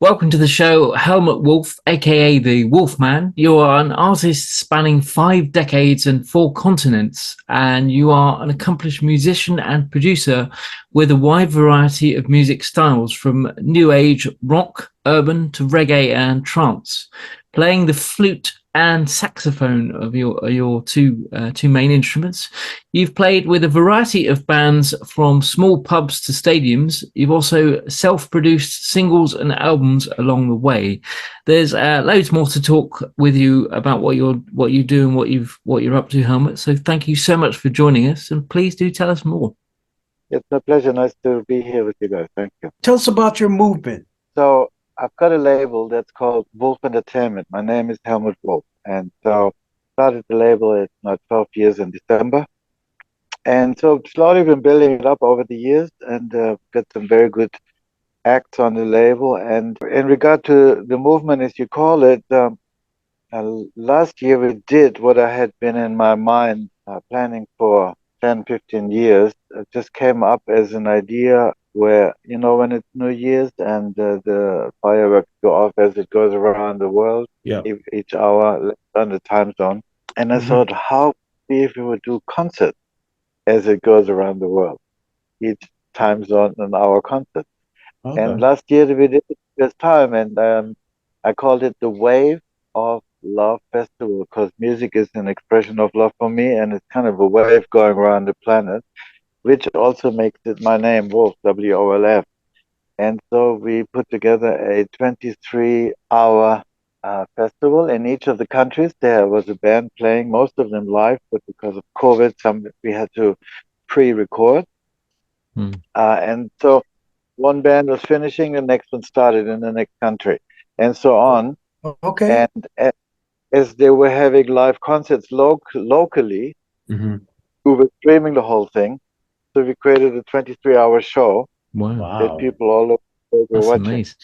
Welcome to the show, Hellmut Wolf, aka the Wolfman. You are an artist spanning 5 decades and 4 continents, and you are an accomplished musician and producer with a wide variety of music styles from new age rock, urban to reggae and trance, playing the flute and saxophone of your two main instruments. You've played with a variety of bands from small pubs to stadiums. You've also self-produced singles and albums along the way. There's loads more to talk with you about what you do and what you're up to, Helmut. So thank you so much for joining us, and please do tell us more. It's a pleasure. Nice to be here with you guys. Thank you. Tell us about your movement. So I've got a label that's called Wolf Entertainment. My name is Hellmut Wolf. And so started the label at 12 years in December. And so slowly been building it up over the years and got some very good acts on the label. And in regard to the movement, as you call it, last year we did what I had been in my mind planning for 10, 15 years. It just came up as an idea where, when it's New Year's and the fireworks go off as it goes around the world, each hour on the time zone. And I thought, how if we would do concerts as it goes around the world, each time zone an hour concert. Okay. And last year we did it this time, and I called it the Wave of Love Festival because music is an expression of love for me, and it's kind of a wave going around the planet, which also makes it my name, Wolf, W-O-L-F. And so we put together a 23-hour festival in each of the countries. There was a band playing, most of them live, but because of COVID, some we had to pre-record. And so one band was finishing, the next one started in the next country, and so on. Okay. And as they were having live concerts locally, we were streaming the whole thing. So we created a 23-hour show that people all over the world were watching. Amazing.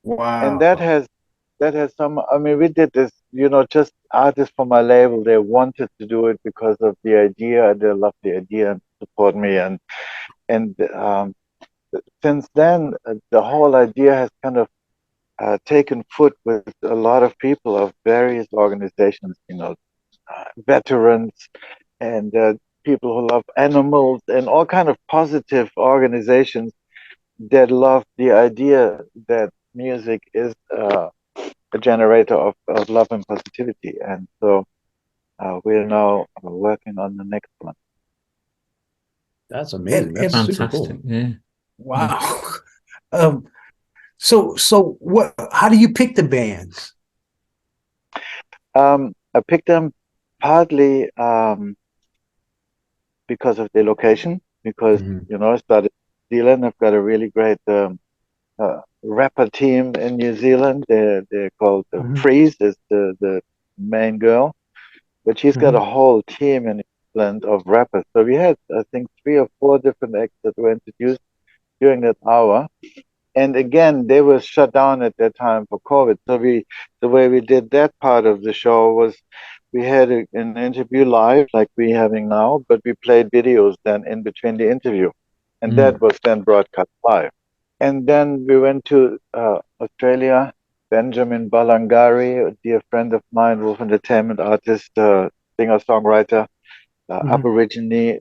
Wow. And that has some, we did this, just artists from my label, they wanted to do it because of the idea, they loved the idea and support me. And since then, the whole idea has kind of taken foot with a lot of people of various organizations, veterans and people who love animals and all kind of positive organizations that love the idea that music is a generator of love and positivity. And so we're now working on the next one. That's amazing. That's fantastic. Super cool. Yeah. Wow. So what? How do you pick the bands? I picked them partly because of the location. Because I started in New Zealand. I've got a really great rapper team in New Zealand. They're called Freeze. Is the main girl, but she's got a whole team in England of rappers. So we had, I think, 3 or 4 different acts that were introduced during that hour. And again, they were shut down at that time for COVID. So the way we did that part of the show was we had an interview live like we're having now, but we played videos then in between the interview. And that was then broadcast live. And then we went to Australia. Benjamin Balangari, a dear friend of mine, Wolf Entertainment artist, singer-songwriter, Aborigine.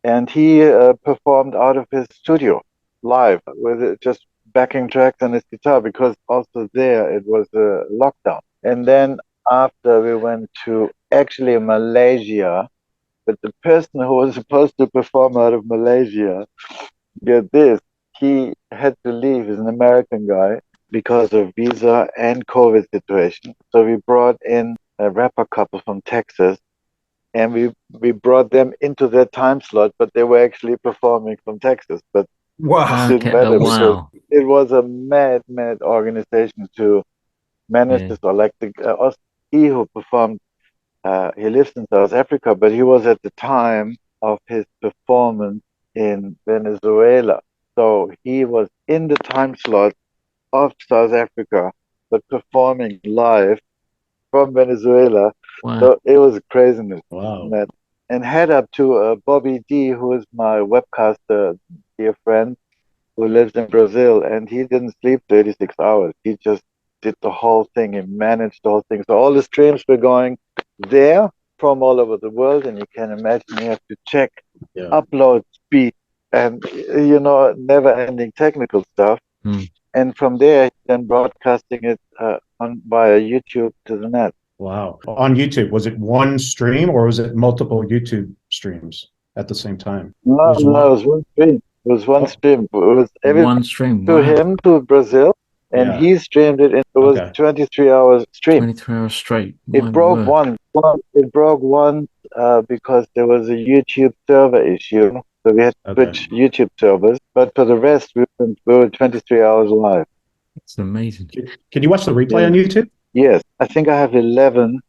And he performed out of his studio live with just backing tracks and his guitar, because also there it was a lockdown. And then after we went to actually Malaysia, but the person who was supposed to perform out of Malaysia, get this, he had to leave. He's an American guy because of visa and COVID situation. So we brought in a rapper couple from Texas, and we brought them into their time slot, but they were actually performing from Texas. But wow, didn't matter because it was a mad organization to manage this. Or like he who performed, he lives in South Africa, but he was at the time of his performance in Venezuela. So he was in the time slot of South Africa, but performing live from Venezuela. Wow. So it was craziness. Wow. And head up to Bobby D, who is my webcaster, dear friend. who lives in Brazil, and he didn't sleep 36 hours. He just did the whole thing. He managed the whole thing. So all the streams were going there from all over the world, and you can imagine you have to check upload speed and never-ending technical stuff. And from there, then broadcasting it on via YouTube to the net. Wow! On YouTube, was it one stream or was it multiple YouTube streams at the same time? No, it was one stream. It was one stream. It was one stream to him to Brazil, and he streamed it. It was 23 hours stream. 23 hours straight. It broke once. It broke once because there was a YouTube server issue, so we had to switch YouTube servers. But for the rest, we were 23 hours live. It's amazing. Can you watch the replay on YouTube? Yes, I think I have 11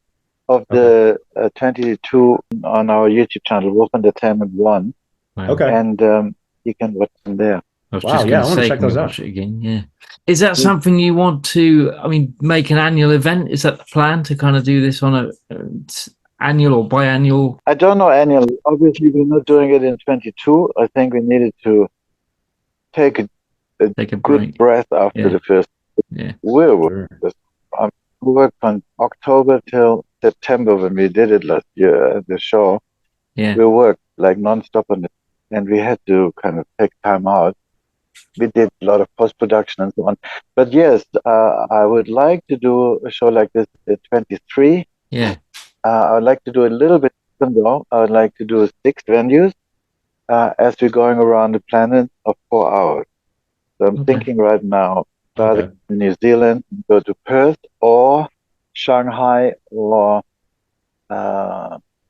of the 22 on our YouTube channel, Wolf Entertainment 1. Wow. Okay. And you can watch them there. I was just going to say, check those out. Watch it again. Yeah. Is that something you want to, make an annual event? Is that the plan to kind of do this on a annual or biannual? I don't know annually. Obviously, we're not doing it in 22. I think we needed to take a good breath after the first. Yeah. We worked from October till September when we did it last year at the show. Yeah. We worked like nonstop on it, and we had to kind of take time out. We did a lot of post-production and so on. But yes, I would like to do a show like this at 23. Yeah. I would like to do a little bit though. I would like to do 6 venues as we're going around the planet of 4 hours. So I'm thinking right now, starting in New Zealand, go to Perth or Shanghai or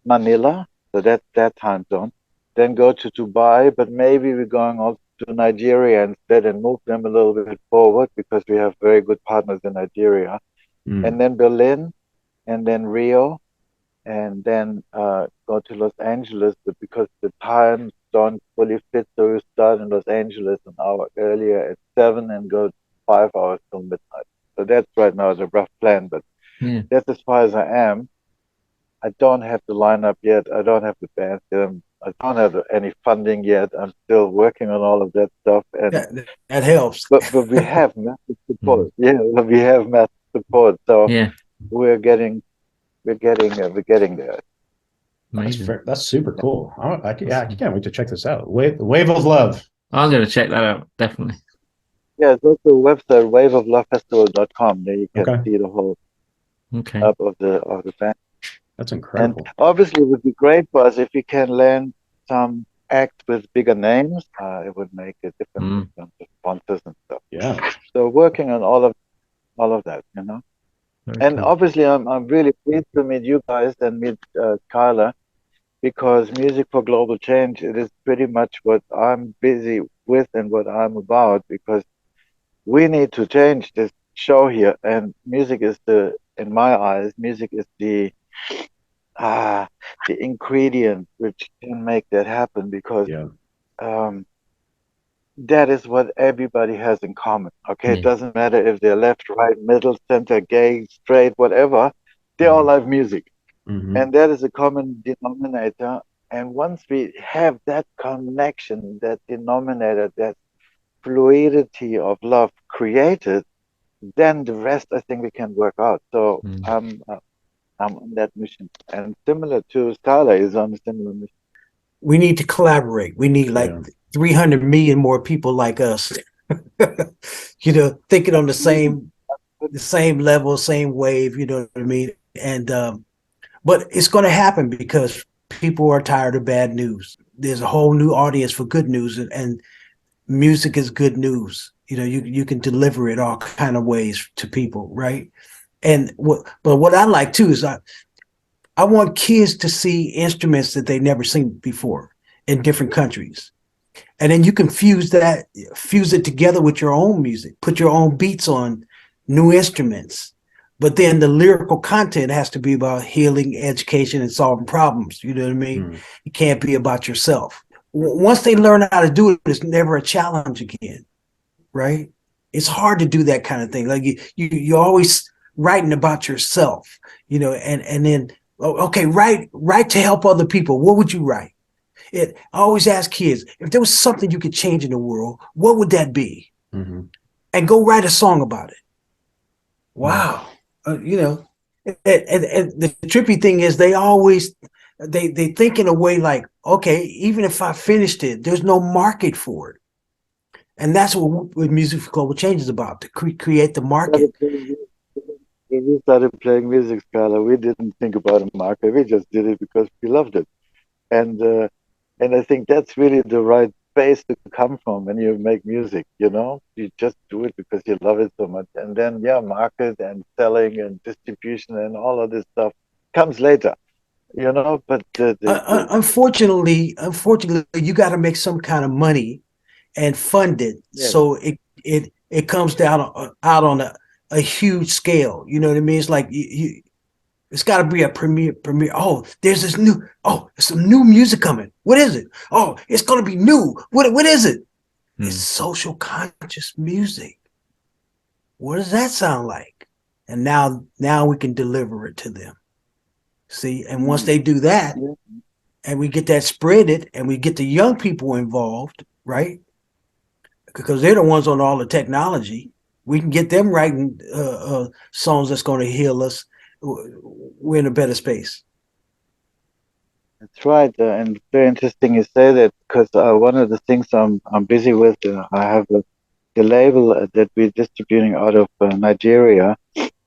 Manila, so that's that time zone. Then go to Dubai, but maybe we're going also to Nigeria instead and move them a little bit forward because we have very good partners in Nigeria. And then Berlin, and then Rio, and then go to Los Angeles, but because the times don't fully fit, so we start in Los Angeles an hour earlier at 7 and go 5 hours till midnight. So that's right now the rough plan, but that's as far as I am. I don't have the lineup yet. I don't have the band yet. I don't have any funding yet. I'm still working on all of that stuff. And that helps. But we have massive support. Yeah, we have massive support. So we're getting there. That's super cool. I can't wait to check this out. Wave of Love. I'm going to check that out, definitely. Yeah, it's also a website, waveoflovefestival.com. There you can see the whole up of the band. That's incredible. And obviously, it would be great for us if we can land some acts with bigger names. It would make a difference in terms of sponsors and stuff. Yeah. So working on all of that, Very and cool. Obviously, I'm really pleased to meet you guys and meet Skyler, because Music for Global Change, it is pretty much what I'm busy with and what I'm about, because we need to change this show here. And music is in my eyes, music is the ingredient which can make that happen, because that is what everybody has in common. It doesn't matter if they're left, right, middle, center, gay, straight, whatever, they all love music. And that is a common denominator. And once we have that connection, that denominator, that fluidity of love created, then the rest I think we can work out. So I'm on that mission, and similar to Skyler is on a similar mission. We need to collaborate. We need 300 million more people like us, thinking on the same level, same wave. You know what I mean? And but it's going to happen because people are tired of bad news. There's a whole new audience for good news, and music is good news. You can deliver it all kind of ways to people, right? And what I like too is I want kids to see instruments that they've never seen before in different countries. And then you can fuse it together with your own music, put your own beats on new instruments. But then the lyrical content has to be about healing, education, and solving problems. You know what I mean? It can't be about yourself. Once they learn how to do it, it's never a challenge again, right? It's hard to do that kind of thing. Like you're always writing about yourself, and then, okay, write to help other people. What would you write? I always ask kids, if there was something you could change in the world, what would that be? Mm-hmm. And go write a song about it. Wow. You know, and the trippy thing is they think in a way like, okay, even if I finished it, there's no market for it. And that's what Music for Global Change is about, to create the market. When we started playing music, Skyler, we didn't think about a market. We just did it because we loved it. And I think that's really the right space to come from when you make music, you know? You just do it because you love it so much. And then, yeah, market and selling and distribution and all of this stuff comes later, you know? But unfortunately, you got to make some kind of money and fund it. Yes. So it comes down out on a huge scale. You know what I mean? It's like it's got to be a premiere. Oh, there's some new music coming. What is it? Oh, it's going to be new. What is it? It's social conscious music. What does that sound like? And now we can deliver it to them. See, and once they do that, and we get that spreaded, and we get the young people involved, right? Because they're the ones on all the technology. We can get them writing songs that's going to heal us. We're in a better space. That's right, and very interesting you say that, because one of the things I'm busy with, I have the label that we're distributing out of Nigeria.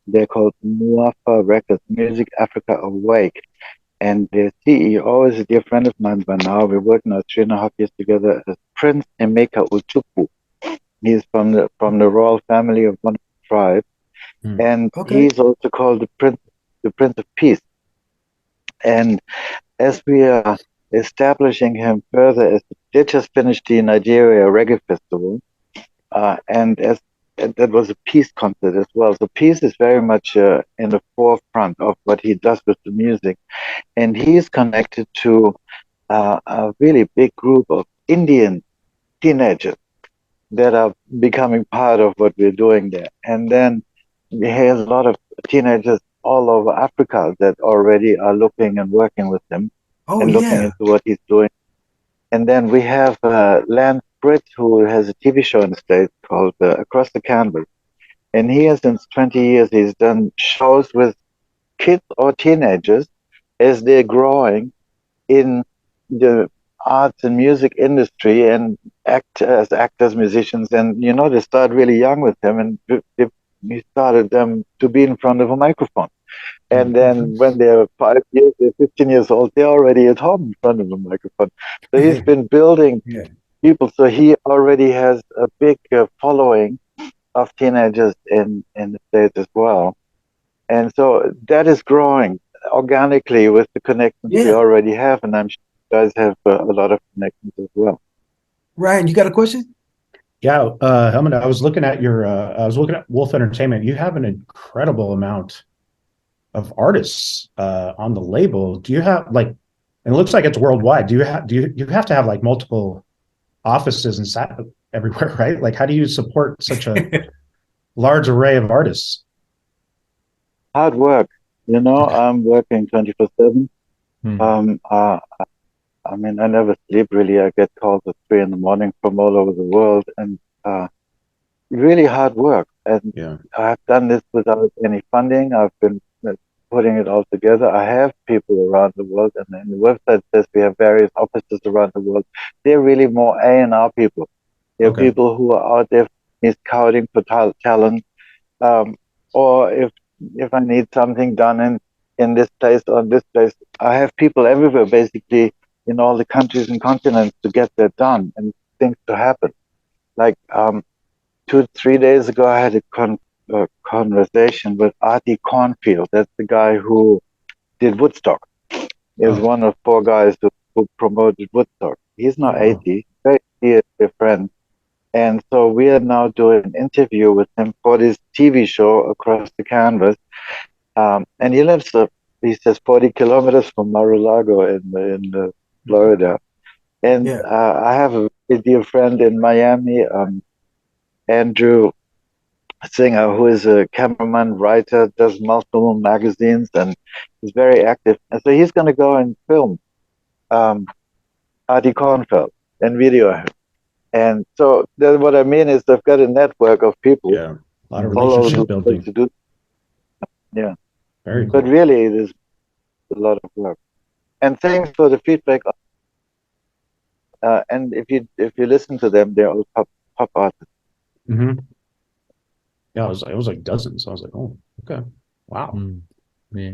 They're called Muafa Records, Music Africa Awake, and their CEO is a dear friend of mine by now. We're working now 3.5 years together. As Prince Emeka Uchukwu. He's from the royal family of one tribe, and he's also called the Prince of Peace. And as we are establishing him further, they just finished the Nigeria Reggae Festival, and that was a peace concert as well. So peace is very much in the forefront of what he does with the music, and he's connected to a really big group of Indian teenagers that are becoming part of what we're doing there. And then we have a lot of teenagers all over Africa that already are looking and working with him looking into what he's doing. And then we have Lance Britt, who has a TV show in the States called Across the Canvas. And he has, since 20 years, he's done shows with kids or teenagers as they're growing in the arts and music industry and act as actors, musicians. And, you know, they start really young with him, and he started them to be in front of a microphone. And then when they're 5 years, they're 15 years old, they're already at home in front of a microphone. So he's been building people. So he already has a big following of teenagers in the States as well. And so that is growing organically with the connections we already have. And I'm sure you guys have a lot of connections as well. Ryan, you got a question? Yeah, Hellmut, I was looking at Wolf Entertainment. You have an incredible amount of artists on the label. Do you have, like, and it looks like it's worldwide. Do you have to have like multiple offices and everywhere, right? Like, how do you support such a large array of artists? Hard work, you know. I'm working 24/7. I mean, I never sleep really. I get calls at 3 a.m. from all over the world, and really hard work. And I've done this without any funding. I've been putting it all together. I have people around the world, and the website says we have various offices around the world. They're really more A&R people. They're people who are out there scouting for talent, or if I need something done in this place or this place, I have people everywhere, basically, in all the countries and continents to get that done and things to happen. Like 2-3 days ago, I had a conversation with Artie Cornfield. That's the guy who did Woodstock. He was one of 4 guys who promoted Woodstock. He's now 80, very dear friend. And so we are now doing an interview with him for this TV show, Across the Canvas. And he lives, he says, 40 kilometers from Mar-a-Lago in Florida. And I have a dear friend in Miami, Andrew Singer, who is a cameraman, writer, does multiple magazines, and is very active. And so he's going to go and film Artie Kornfeld and Videohead. And so what I mean is I've got a network of people. Yeah, a lot of all over relationship the world building. to do. Yeah, Very cool. but really it is a lot of work. And thanks for the feedback. And if you listen to them, they're all pop artists. Mm-hmm. Yeah, it was like dozens. I was like, oh, okay, wow. Yeah,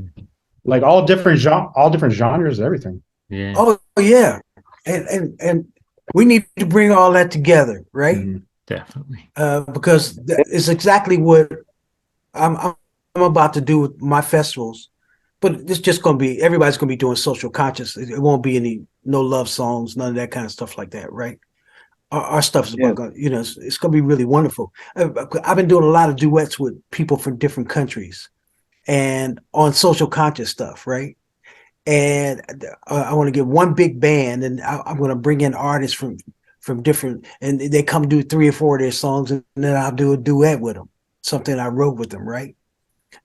like all different genres, everything. yeah. Oh yeah, and we need to bring all that together, right? Mm-hmm. Definitely. Because it's exactly what I'm about to do with my festivals. But it's just going to be, everybody's going to be doing social conscious. It won't be no love songs, none of that kind of stuff like that, right? Our stuff is about, it's going to be really wonderful. I've been doing a lot of duets with people from different countries and on social conscious stuff, right? And I want to get one big band, and I'm going to bring in artists from different, and they come do 3 or 4 of their songs, and then I'll do a duet with them, something I wrote with them, right?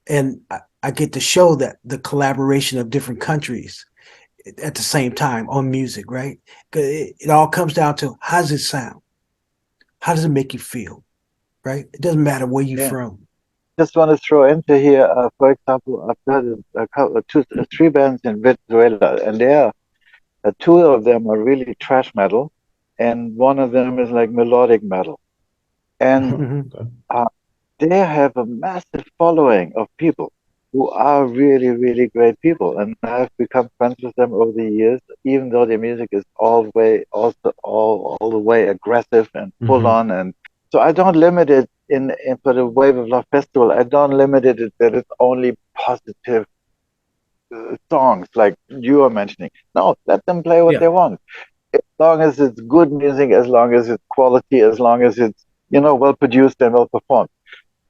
And I get to show that the collaboration of different countries at the same time on music, right? It all comes down to, how does it sound? How does it make you feel, right? It doesn't matter where you're from. Just want to throw into here, for example, I've got 3 bands in Venezuela, and there are 2 of them are really thrash metal, and one of them is like melodic metal. And they have a massive following of people who are really, really great people. And I've become friends with them over the years, even though their music is all the way aggressive and full on. And so I don't limit it in for the Wave of Love Festival. I don't limit it that it's only positive songs like you are mentioning. No, let them play what they want. As long as it's good music, as long as it's quality, as long as it's, well produced and well performed.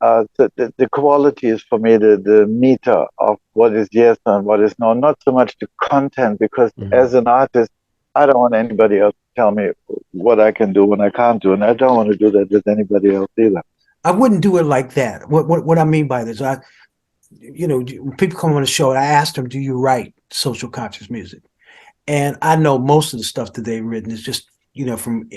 The quality is for me the meter of what is yes and what is no, not so much the content, because as an artist, I don't want anybody else to tell me what I can do when I can't do, and I don't want to do that with anybody else either. I wouldn't do it like that. What I mean by this, when people come on the show, I ask them, do you write social conscious music? And I know most of the stuff that they've written is just, from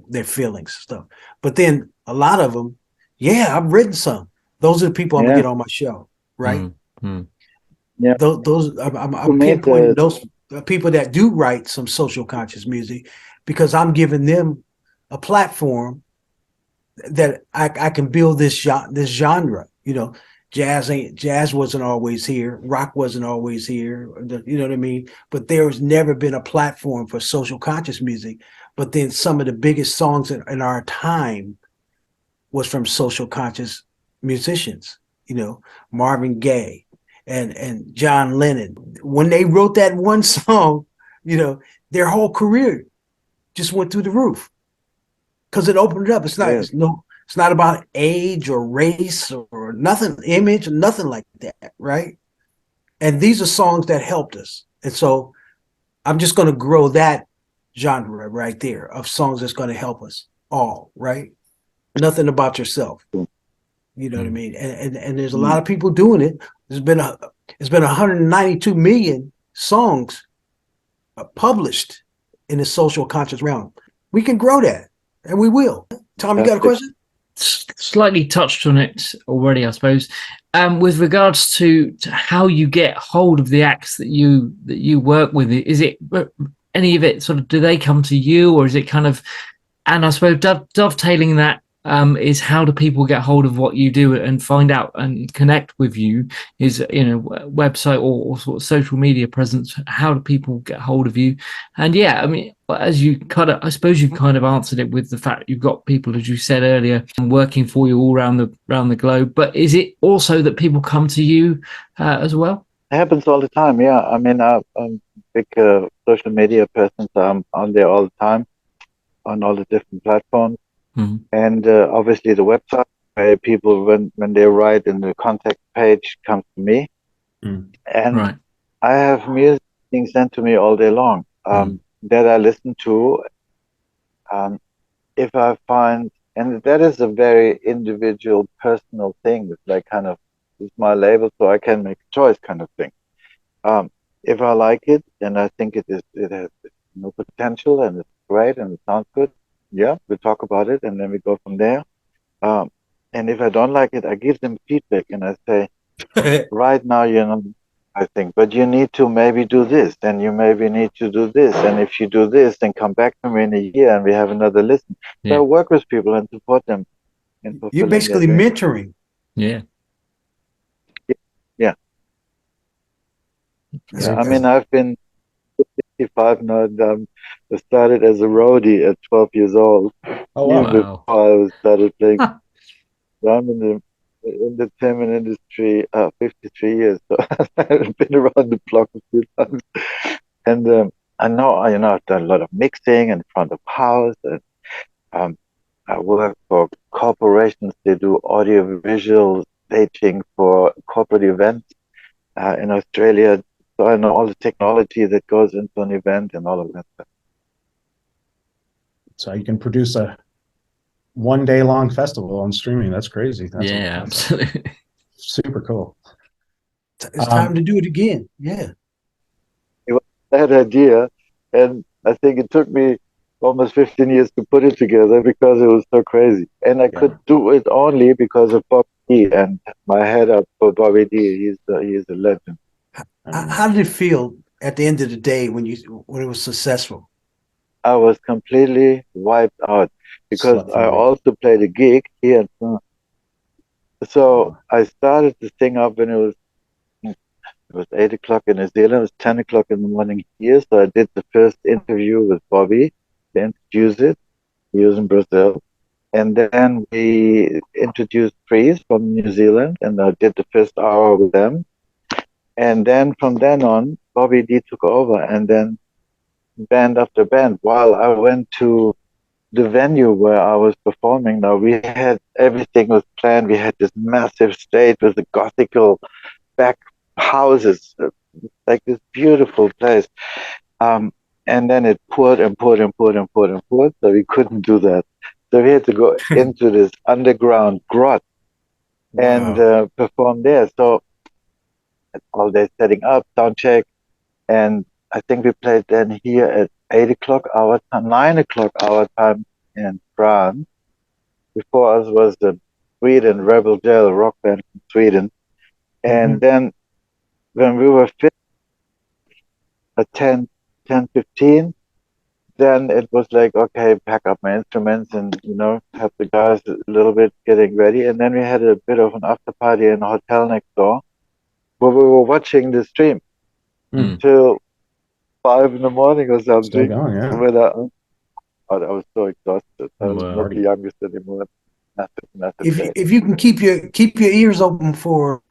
their feelings and stuff. But then a lot of them, I've written some. Those are the people I'm gonna get on my show, right? Yeah. Those I'm pinpointing those people that do write some social conscious music, because I'm giving them a platform that I can build this genre. Jazz wasn't always here, rock wasn't always here, you know what I mean? But there's never been a platform for social conscious music. But then some of the biggest songs in our time was from social conscious musicians, Marvin Gaye and John Lennon. When they wrote that one song, their whole career just went through the roof, because it opened it up. It's not about age or race or nothing, image, nothing like that, right? And these are songs that helped us. And so I'm just going to grow that genre right there of songs that's going to help us all, right? Nothing about yourself. You know what I mean? And there's a lot of people doing it. It's been 192 million songs published in the social conscious realm. We can grow that, and we will. Tom, you got a question? Slightly touched on it already, I suppose. With regards to how you get hold of the acts that you work with, is it any of it sort of, do they come to you, or is it kind of, and I suppose dovetailing that is, how do people get hold of what you do and find out and connect with you? Is website or sort of social media presence? How do people get hold of you? And I mean, as you I suppose you've kind of answered it with the fact you've got people, as you said earlier, working for you all around the globe. But is it also that people come to you as well? It happens all the time. Yeah, I mean, I'm a big social media person, so I'm on there all the time on all the different platforms. And obviously the website, where people, when they write in the contact page, comes to me. And I have music being sent to me all day long that I listen to. If I find, and that is a very individual, personal thing. It's like kind of, it's my label, so I can make a choice kind of thing. If I like it, and I think it has potential, and it's great, and it sounds good. Yeah, we talk about it, and then we go from there. And if I don't like it, I give them feedback, and I say, right now, I think, but you need to maybe do this, and you maybe need to do this, and if you do this, then come back to me in a year, and we have another listen. So I work with people and support them. You're basically mentoring. Yeah. Yeah. I mean, I've been 55 now. I started as a roadie at 12 years old. Oh, wow. Even before I started playing. I'm in the entertainment industry 53 years, so I've been around the block a few times. And I know, I've done a lot of mixing in front of house, and I work for corporations. They do audio-visual staging for corporate events in Australia. So I know all the technology that goes into an event and all of that stuff. So you can produce a 1 day long festival on streaming. That's crazy. That's absolutely. Super cool. It's time to do it again. Yeah. It was that idea, and I think it took me almost 15 years to put it together because it was so crazy. And I could do it only because of Bobby D, and my head up for Bobby D. He's a legend. How did it feel at the end of the day when it was successful? I was completely wiped out because I also played a gig here. So I started to sing up when it was 8 o'clock in New Zealand. It was 10 o'clock in the morning here. So I did the first interview with Bobby to introduce it. He was in Brazil. And then we introduced Freeze from New Zealand, and I did the first hour with them. And then from then on, Bobby D took over, and then band after band. While I went to the venue where I was performing, now we had everything was planned. We had this massive stage with the gothical back houses, like this beautiful place. And then it poured and poured and poured and poured and poured, so we couldn't do that. So we had to go into this underground grot and perform there. So all day setting up, sound check, and I think we played then here at 8 o'clock our time, 9 o'clock our time in France. Before us was the Sweden Rebel Gel rock band from Sweden. And then when we were finished at 10:15, then it was like, okay, pack up my instruments and, have the guys a little bit getting ready. And then we had a bit of an after party in a hotel next door where we were watching the stream till 5 in the morning or something. Still going, When I was so exhausted. I was not the youngest anymore. If you can keep your ears open for,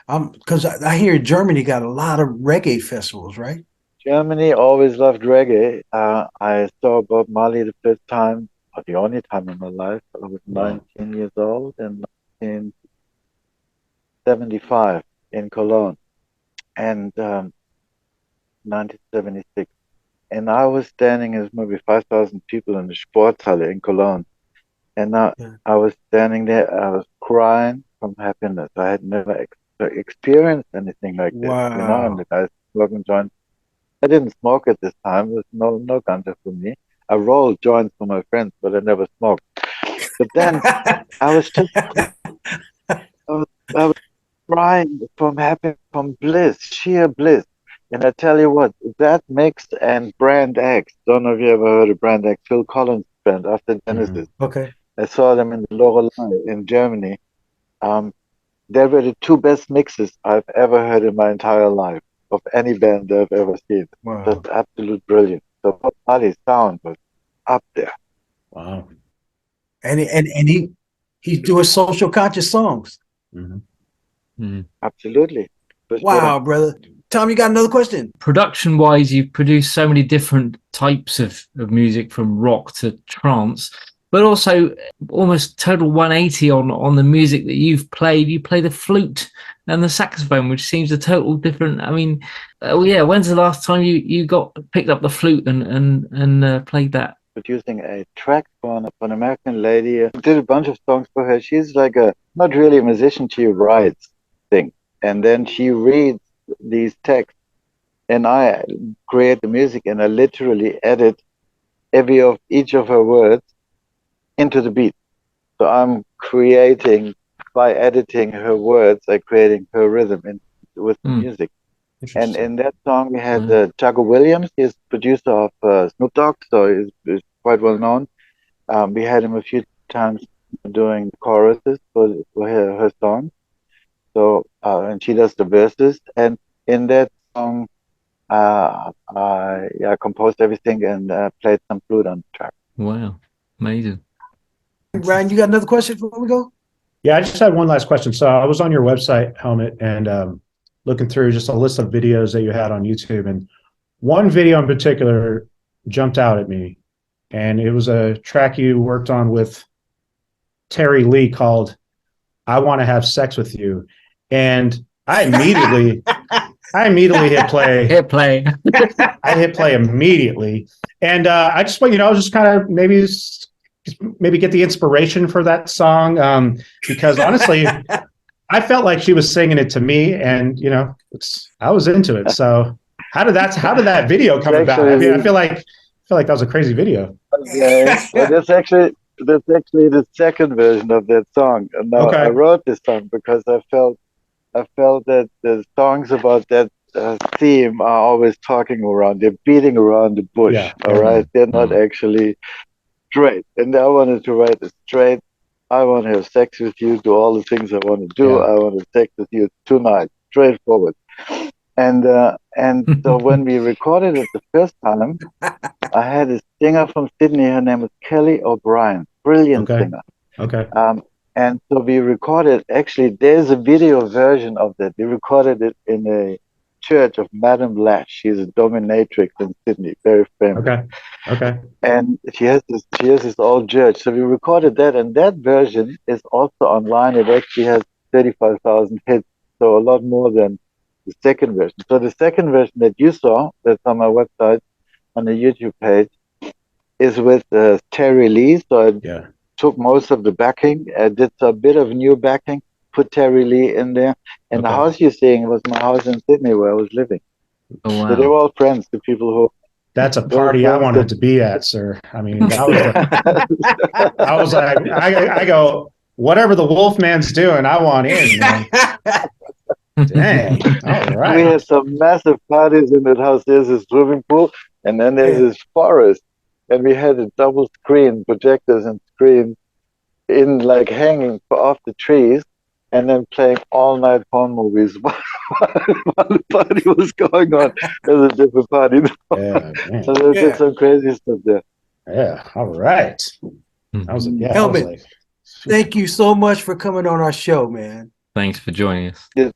because I hear Germany got a lot of reggae festivals, right? Germany always loved reggae. I saw Bob Marley the first time, or the only time in my life. I was 19 years old in 1975 in Cologne, and 1976. And I was standing as maybe 5,000 people in the Sporthalle in Cologne. And I was standing there, I was crying from happiness. I had never experienced anything like this, and the guys smoking joints. I didn't smoke at this time. There was no ganja for me. I rolled joints for my friends, but I never smoked. But then I was just, I was crying from happiness, from bliss, sheer bliss. And I tell you what, that mix and Brand X, don't know if you ever heard of Brand X, Phil Collins' band after Genesis. Okay. I saw them in the Lorelei in Germany. They were the two best mixes I've ever heard in my entire life of any band I've ever seen. Wow. Just absolute brilliant. So Bob Marley's sound was up there. Wow. And he's doing social conscious songs. Absolutely. Wow, brother. Tom, you got another question? Production wise, you've produced so many different types of music, from rock to trance, but also almost total 180 on the music that you've played. You play the flute and the saxophone, which seems a total different. I mean, when's the last time you picked up the flute and played that? Producing a track for an American lady. I did a bunch of songs for her. She's like not really a musician. She writes things, and then she reads these texts and I create the music, and I literally edit each of her words into the beat. So I'm creating, by editing her words, I'm creating her rhythm with the music. And in that song, we had Chaco Williams. He's producer of Snoop Dogg, so he's quite well known. We had him a few times doing choruses for her song. So, and she does the verses. And in that song, I composed everything and played some flute on the track. Wow, amazing. Ryan, you got another question before we go? Yeah, I just had one last question. So I was on your website, Hellmut, and looking through just a list of videos that you had on YouTube, and one video in particular jumped out at me, and it was a track you worked on with Terry Lee called "I Want to Have Sex with You," and I immediately hit play. Hit play. I hit play immediately, and I just, I was just kind of maybe get the inspiration for that song, because honestly, I felt like she was singing it to me, and I was into it. So how did that video come about? I mean, I feel like that was a crazy video. Yeah, well, that's actually the second version of that song. And now I wrote this song because I felt that the songs about that theme are always talking around. They're beating around the bush. Yeah. All right, they're not actually straight. And I wanted to write it straight. I want to have sex with you, do all the things I want to do. Yeah. I want to have sex with you tonight, straightforward. And so when we recorded it the first time, I had a singer from Sydney. Her name was Kelly O'Brien, brilliant singer. Okay. And so we recorded. Actually, there's a video version of that. We recorded it in a church of Madame Lash. She's a dominatrix in Sydney, very famous. Okay. And she has this old church. So we recorded that, and that version is also online. It actually has 35,000 hits, so a lot more than the second version. So the second version that you saw, that's on my website, on the YouTube page, is with Terry Lee. So I took most of the backing. I did a bit of new backing, put Terry Lee in there. And the house you're seeing was my house in Sydney where I was living. Oh, wow. So they were all friends, the people who... That's a party I wanted to be at, sir. I mean, that was I was like, I go, whatever the Wolfman's doing, I want in, man. Dang. All right. We had some massive parties in that house. There's a swimming pool, and then there's this forest. And we had a double screen, projectors and screens in like hanging off the trees, and then playing all night porn movies while the party was going on. It was a different party. So they did some crazy stuff there. Yeah, all right. That was Hellmut, thank you so much for coming on our show, man. Thanks for joining us. Yeah.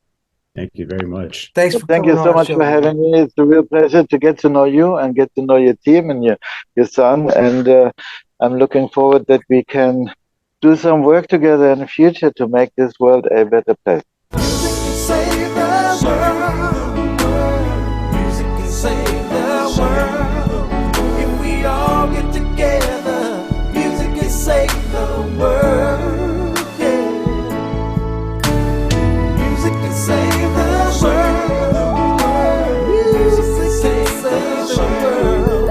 Thank you very much. Thank you so much for having me. It's a real pleasure to get to know you and get to know your team and your son. And I'm looking forward that we can do some work together in the future to make this world a better place. Music can save the world. Music can save the world. If we all get together, music can save the world. Yeah. Music can save the world. Music can save the world.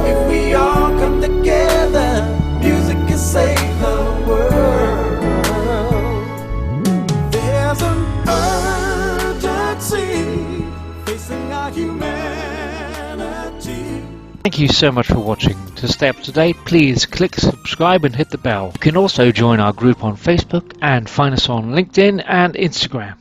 If we all come together, music can save the world. There's an urgency facing our humanity. Thank you so much for watching. To stay up to date, please click subscribe and hit the bell. You can also join our group on Facebook and find us on LinkedIn and Instagram.